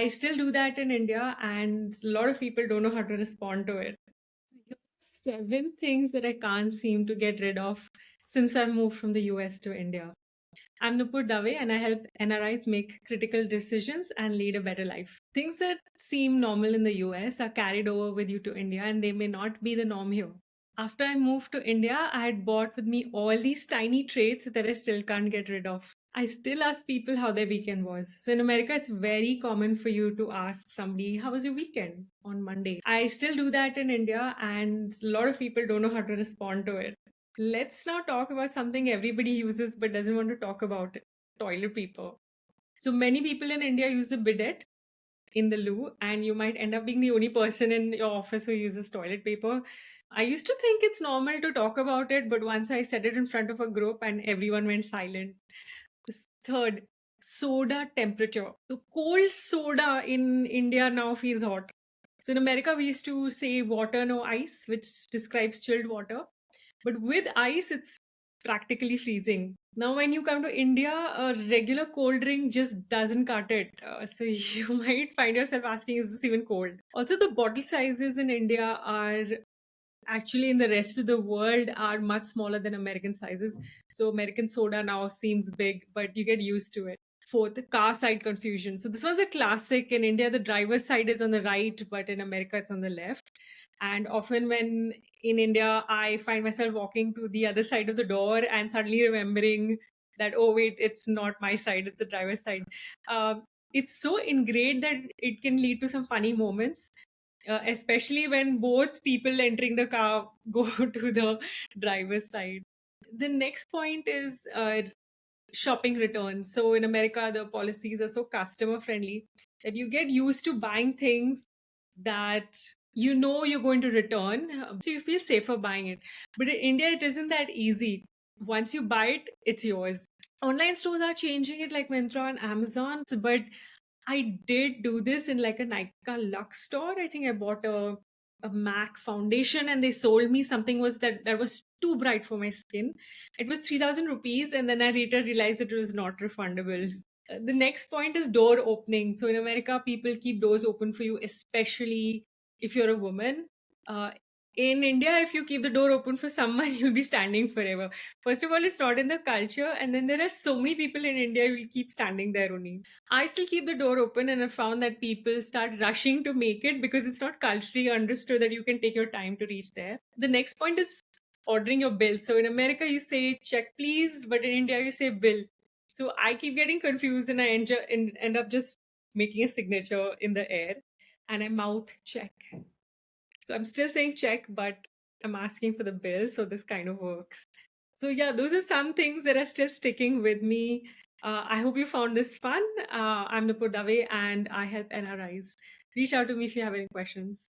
I still do that in India, and a lot of people don't know how to respond to it. Seven things that I can't seem to get rid of since I moved from the US to India. I'm Nupur Dave, and I help NRIs make critical decisions and lead a better life. Things that seem normal in the US are carried over with you to India, and they may not be the norm here. After I moved to India, I had brought with me all these tiny traits that I still can't get rid of. I still ask people how their weekend was. So in America, it's very common for you to ask somebody, how was your weekend on Monday? I still do that in India, and a lot of people don't know how to respond to it. Let's now talk about something everybody uses but doesn't want to talk about it, toilet paper. So many people in India use the bidet in the loo, and you might end up being the only person in your office who uses toilet paper. I used to think it's normal to talk about it, but once I said it in front of a group and everyone went silent. Third, soda temperature. So cold soda in India now feels hot. So in America, we used to say water, no ice, which describes chilled water. But with ice, it's practically freezing. Now, when you come to India, a regular cold drink just doesn't cut it. So you might find yourself asking, is this even cold? Also, the bottle sizes in India are actually in the rest of the world are much smaller than American sizes. So American soda now seems big, but you get used to it. Fourth, car side confusion. So this one's a classic. In India, the driver's side is on the right, but in America, it's on the left. And often when in India, I find myself walking to the other side of the door and suddenly remembering that, oh, wait, it's not my side, it's the driver's side. It's so ingrained that it can lead to some funny moments, especially when both people entering the car go to the driver's side. The next point is shopping returns. So in America, the policies are so customer friendly that you get used to buying things that you know you're going to return. So you feel safer buying it. But in India, it isn't that easy. Once you buy it, it's yours. Online stores are changing it like Myntra and Amazon, but I did do this in like a Nykaa Lux store. I think I bought a MAC foundation and they sold me something that was too bright for my skin. It was 3,000 rupees, and then I later realized that it was not refundable. The next point is door opening. So in America, people keep doors open for you, especially if you're a woman. Uh, in India, if you keep the door open for someone, you'll be standing forever. First of all, it's not in the culture, and then there are so many people in India who will keep standing there only. I still keep the door open, and I found that people start rushing to make it because it's not culturally understood that you can take your time to reach there. The next point is ordering your bill. So in America, you say check please, but in India, you say bill. So I keep getting confused, and I end up just making a signature in the air, and I mouth check. So I'm still saying check, but I'm asking for the bill. So this kind of works. So yeah, those are some things that are still sticking with me. I hope you found this fun. I'm Nupur Dave, and I help NRIs. Reach out to me if you have any questions.